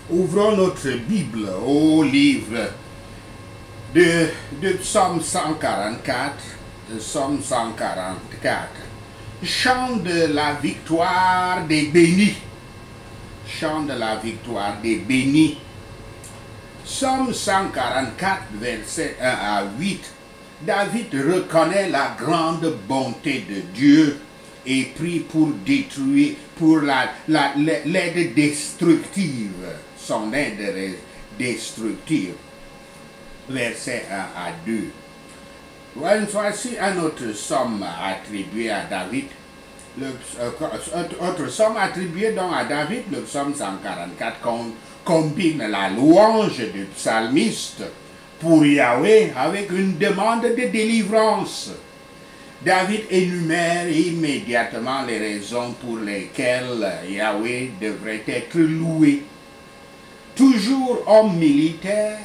Ouvrons notre Bible au livre de Psaume 144, Psaume 144. Chant de la victoire des bénis. Chant de la victoire des bénis. Psaume 144, versets 1 à 8. David reconnaît la grande bonté de Dieu et prie pour détruire, pour l'aide destructive, son aide destructive. Versets 1 à 2. Voici un autre psaume attribué à David. Autre psaume attribué donc à David, le psaume 144, combine la louange du psalmiste pour Yahweh avec une demande de délivrance. David énumère immédiatement les raisons pour lesquelles Yahweh devrait être loué. Toujours homme militaire,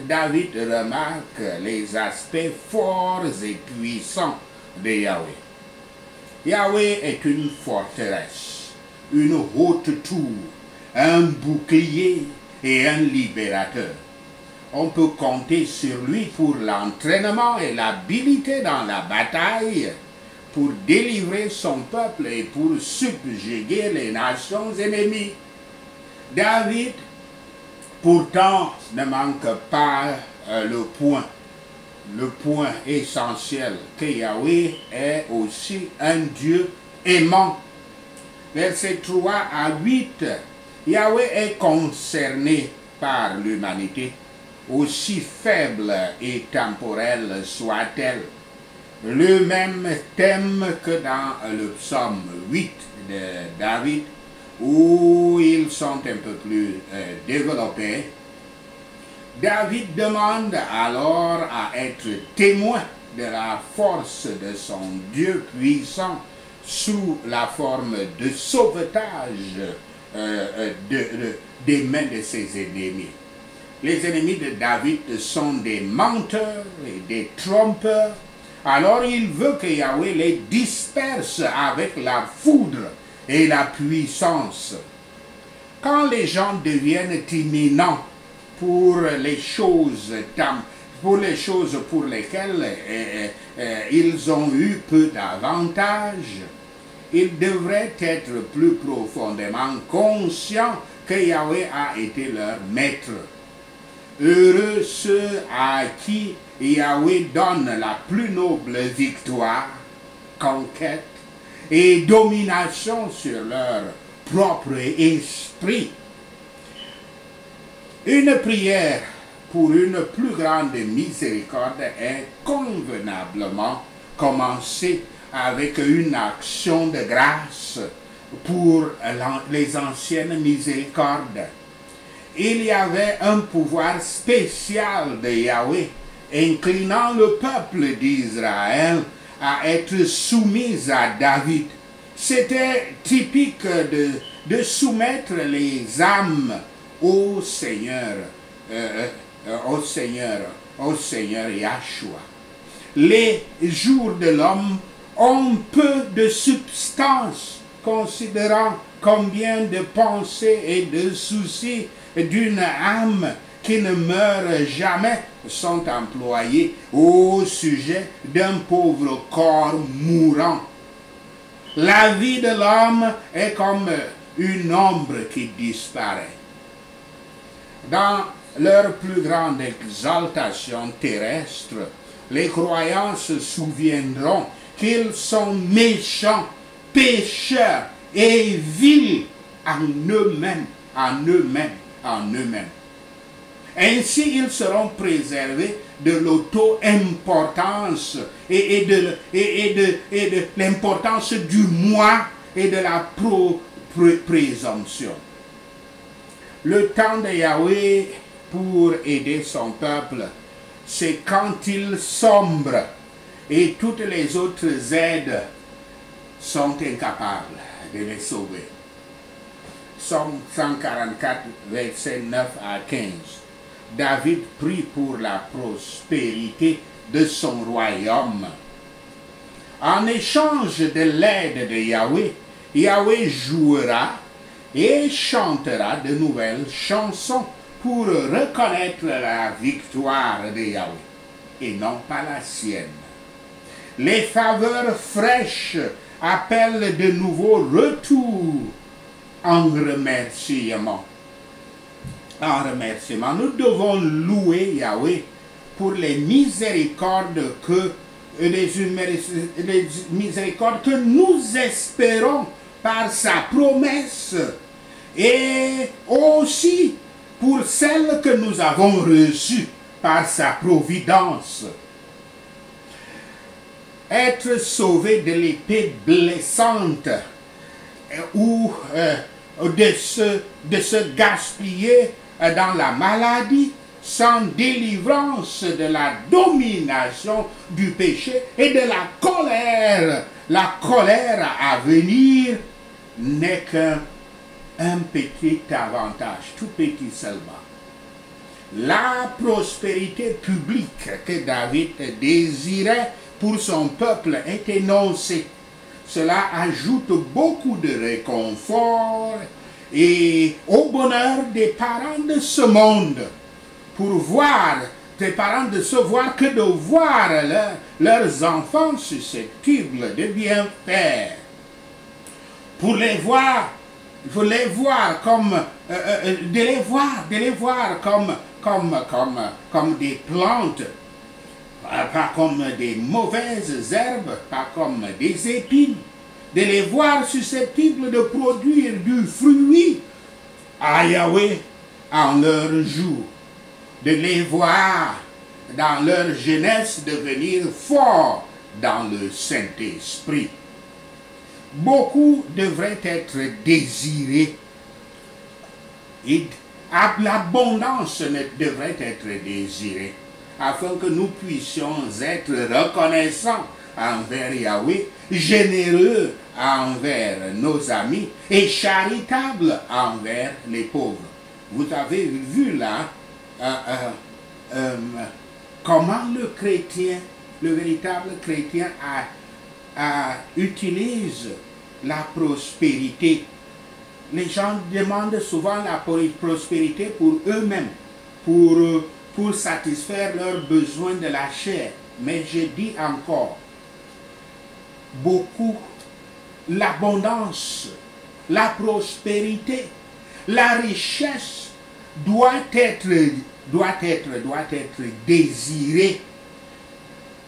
David remarque les aspects forts et puissants de Yahweh. Yahweh est une forteresse, une haute tour, un bouclier et un libérateur. On peut compter sur lui pour l'entraînement et l'habilité dans la bataille, pour délivrer son peuple et pour subjuguer les nations ennemies. David, pourtant, ne manque pas le point essentiel, que Yahweh est aussi un Dieu aimant. Versets 3 à 8, Yahweh est concerné par l'humanité, aussi faible et temporelle soit-elle. Le même thème que dans le psaume 8 de David, où ils sont un peu plus développés. David demande alors à être témoin de la force de son Dieu puissant sous la forme de sauvetage des mains de ses ennemis. Les ennemis de David sont des menteurs et des trompeurs. Alors il veut que Yahweh les disperse avec la foudre et la puissance. Quand les gens deviennent imminents pour les choses pour lesquelles ils ont eu peu d'avantages, ils devraient être plus profondément conscients que Yahweh a été leur maître. Heureux ceux à qui Yahweh donne la plus noble victoire, conquête et domination sur leur propre esprit. Une prière pour une plus grande miséricorde est convenablement commencée avec une action de grâce pour les anciennes miséricordes. Il y avait un pouvoir spécial de Yahweh, inclinant le peuple d'Israël à être soumis à David. C'était typique de soumettre les âmes au Seigneur Yahshua. Les jours de l'homme ont peu de substance, considérant combien de pensées et de soucis d'une âme qui ne meurt jamais sont employés au sujet d'un pauvre corps mourant. La vie de l'homme est comme une ombre qui disparaît. Dans leur plus grande exaltation terrestre, les croyants se souviendront qu'ils sont méchants, pécheurs et vils en eux-mêmes. Ainsi, ils seront préservés de l'auto-importance et de l'importance du moi et de la présomption. Le temps de Yahweh pour aider son peuple, c'est quand il sombre et toutes les autres aides sont incapables de les sauver. Psaume 144, versets 9 à 15. David prie pour la prospérité de son royaume. En échange de l'aide de Yahweh, Yahweh jouera et chantera de nouvelles chansons pour reconnaître la victoire de Yahweh et non pas la sienne. Les faveurs fraîches appellent de nouveaux retours en remerciement. En remerciement, nous devons louer Yahweh pour les miséricordes que nous espérons par sa promesse et aussi pour celles que nous avons reçues par sa providence. Être sauvé de l'épée blessante ou de se gaspiller dans la maladie, sans délivrance de la domination du péché et de la colère. La colère à venir n'est qu'un petit avantage, tout petit seulement. La prospérité publique que David désirait pour son peuple est énoncée. Cela ajoute beaucoup de réconfort et au bonheur des parents de ce monde. Pour voir, des parents de se voir que de voir leurs enfants susceptibles de bien faire. Pour les voir, il faut les voir comme, de les voir comme des plantes, pas comme des mauvaises herbes, pas comme des épines, de les voir susceptibles de produire du fruit à Yahweh en leur jour, de les voir dans leur jeunesse devenir forts dans le Saint-Esprit. Beaucoup devraient être désirés et l'abondance devrait être désirée afin que nous puissions être reconnaissants envers Yahweh, généreux envers nos amis et charitables envers les pauvres. Vous avez vu là comment le chrétien, le véritable chrétien utilise la prospérité. Les gens demandent souvent la prospérité pour eux-mêmes, pour satisfaire leurs besoins de la chair. Mais je dis encore, beaucoup, l'abondance, la prospérité, la richesse doit être désirée.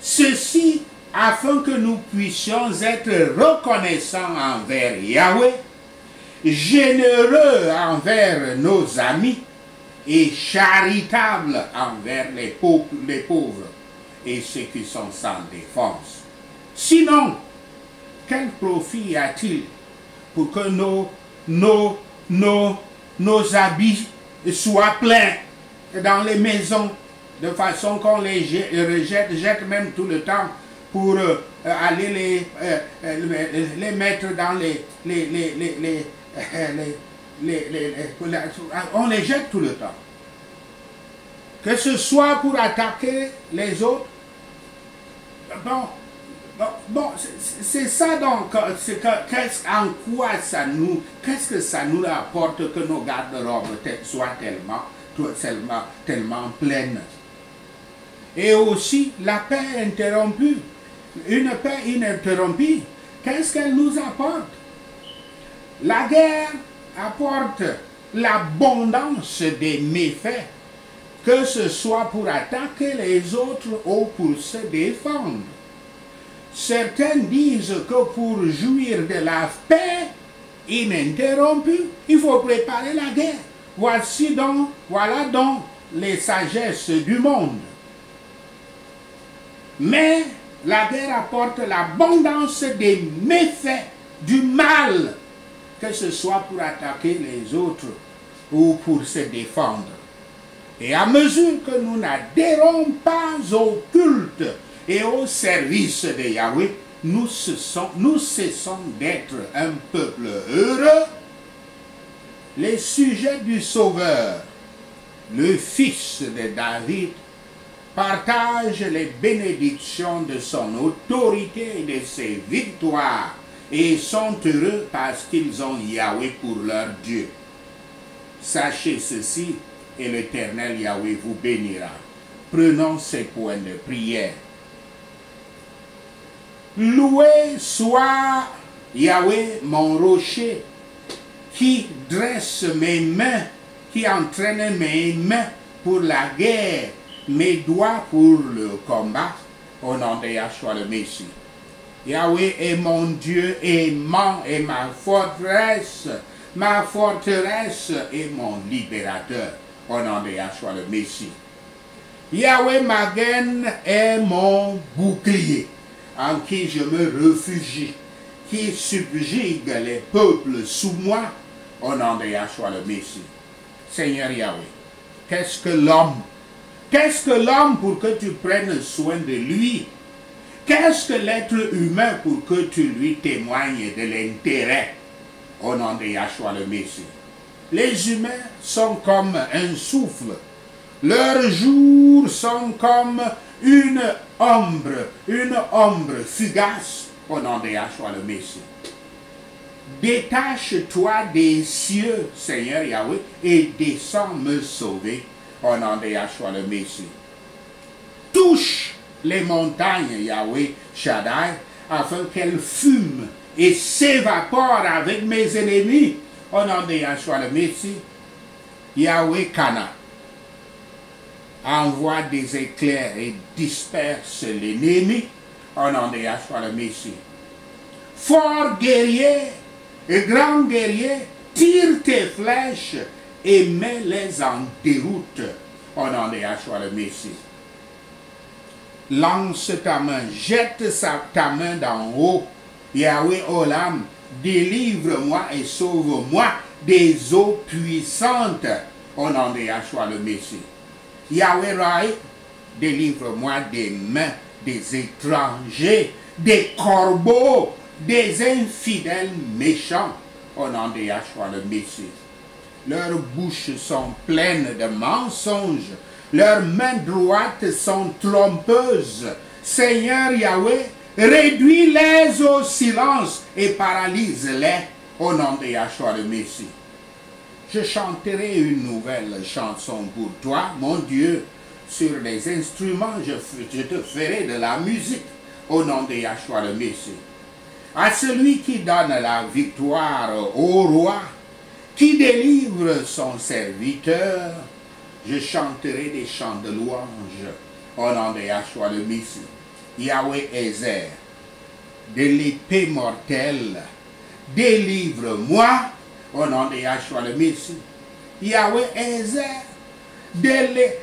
Ceci afin que nous puissions être reconnaissants envers Yahweh, généreux envers nos amis et charitables envers les pauvres et ceux qui sont sans défense. Sinon, quel profit y a-t-il pour que nos habits soient pleins dans les maisons de façon qu'on les jette même tout le temps pour aller les mettre dans on les jette tout le temps. Que ce soit pour attaquer les autres. Bon, c'est ça donc. Qu'est-ce que ça nous apporte que nos garde-robes soient tellement pleines. Et aussi la paix interrompue. Une paix ininterrompue, qu'est-ce qu'elle nous apporte? La guerre apporte l'abondance des méfaits, que ce soit pour attaquer les autres ou pour se défendre. Certains disent que pour jouir de la paix ininterrompue, il faut préparer la guerre. Voilà donc les sagesses du monde. Mais la guerre apporte l'abondance des méfaits, du mal, que ce soit pour attaquer les autres ou pour se défendre. Et à mesure que nous n'adhérons pas au culte et au service de Yahweh, nous cessons d'être un peuple heureux. Les sujets du Sauveur, le fils de David, partagent les bénédictions de son autorité et de ses victoires et sont heureux parce qu'ils ont Yahweh pour leur Dieu. Sachez ceci, et l'Éternel Yahweh vous bénira. Prenons ces points de prière. Loué soit Yahweh, mon rocher, qui dresse mes mains, qui entraîne mes mains pour la guerre, mes doigts pour le combat, au nom de Yahshua le Messie. Yahweh est mon Dieu aimant et ma forteresse et mon libérateur, au nom de Yahshua le Messie. Yahweh Magen est mon bouclier, en qui je me réfugie, qui subjugue les peuples sous moi, au nom de Yahshua le Messie. Seigneur Yahweh, qu'est-ce que l'homme? Qu'est-ce que l'homme pour que tu prennes soin de lui? Qu'est-ce que l'être humain pour que tu lui témoignes de l'intérêt? Au nom de Yahshua le Messie. Les humains sont comme un souffle. Leurs jours sont comme une ombre fugace, au nom de Yahshua le Messie. Détache-toi des cieux, Seigneur Yahweh, et descends me sauver, au nom de Yahshua le Messie. Touche les montagnes, Yahweh Shaddai, afin qu'elles fument et s'évaporent avec mes ennemis, au nom de Yahshua le Messie. Yahweh Kana, envoie des éclairs et disperse l'ennemi, au nom de Yahshua le Messie. Fort guerrier et grand guerrier, tire tes flèches et mets-les en déroute, au nom de Yahshua le Messie. Lance ta main, jette ta main d'en haut, Yahweh Olam, délivre-moi et sauve-moi des eaux puissantes, au nom de Yahshua le Messie. Yahweh Rai, délivre-moi des mains des étrangers, des corbeaux, des infidèles méchants, au nom de Yahshua le Messie. Leurs bouches sont pleines de mensonges, leurs mains droites sont trompeuses. Seigneur Yahweh, réduis-les au silence et paralyse-les, au nom de Yahshua le Messie. Je chanterai une nouvelle chanson pour toi, mon Dieu. Sur les instruments, je te ferai de la musique, au nom de Yahshua le Messie. À celui qui donne la victoire au roi, qui délivre son serviteur, je chanterai des chants de louange, au nom de Yahshua le Messie. Yahweh Ezer, de l'épée mortelle, délivre-moi, au nom de Yahshua le Messie. Yahweh Ezer,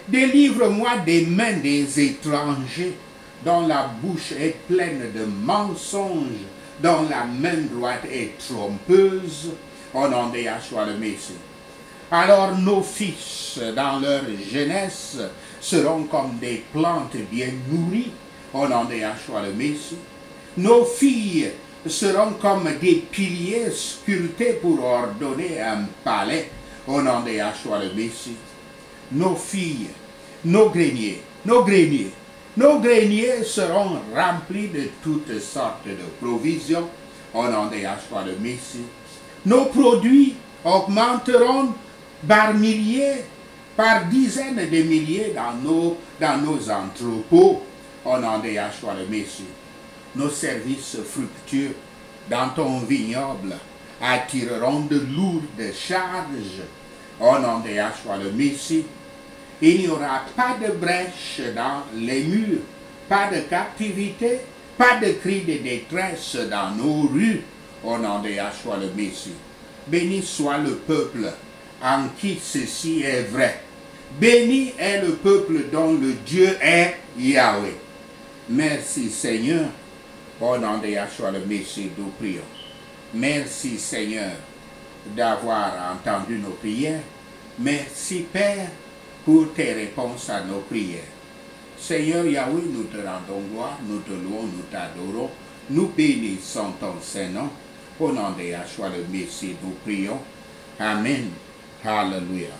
délivre-moi des mains des étrangers, dont la bouche est pleine de mensonges, dont la main droite est trompeuse, au nom de Yahshua le Messie. Alors nos fils, dans leur jeunesse, seront comme des plantes bien nourries, au nom de Yahshua le Messie. Nos filles seront comme des piliers sculptés pour ordonner un palais, au nom de Yahshua le Messie. Nos filles, nos greniers seront remplis de toutes sortes de provisions, au nom de Yahshua le Messie. Nos produits augmenteront par milliers, par dizaines de milliers dans nos entrepôts, au nom de Yahshua le Messie. Nos services fructueux dans ton vignoble attireront de lourdes charges, au nom de Yahshua le Messie. Il n'y aura pas de brèche dans les murs, pas de captivité, pas de cris de détresse dans nos rues, au nom de Yahshua le Messie. Béni soit le peuple en qui ceci est vrai. Béni est le peuple dont le Dieu est Yahweh. Merci Seigneur, au nom de Yahshua le Messie, nous prions. Merci Seigneur d'avoir entendu nos prières. Merci Père pour tes réponses à nos prières. Seigneur Yahweh, nous te rendons gloire, nous te louons, nous t'adorons, nous bénissons ton Saint-Nom. Au nom de Yahshua le Messie, nous prions. Amen. Hallelujah.